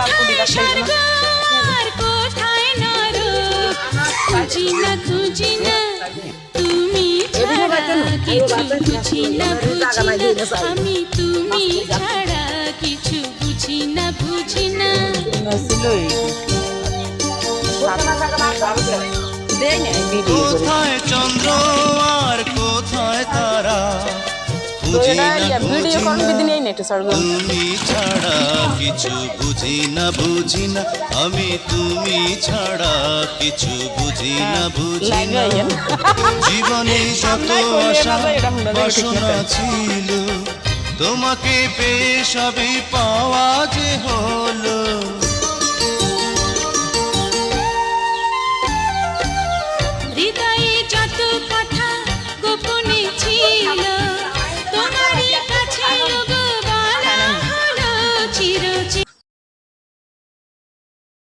কোথায় স্বর্গ আর কোথায় নরক, খুঁজি না খুঁজি না তুমি ছাড়া কিছু বুঝি না বুঝি না, আমি তুমি ছাড়া কিছু বুঝি না বুঝি না। কোথায় চন্দ্র আর কোথায় তারা, খুঁজি না খুঁজি না তুমি ছাড়া কিছু বুঝি না বুঝি না, আমি তুমি ছাড়া কিছু বুঝি না বুঝি না। জীবনে যত আশা বাসনা ছিল, তোমাকে পেয়ে সবই পাওয়া যে হলো,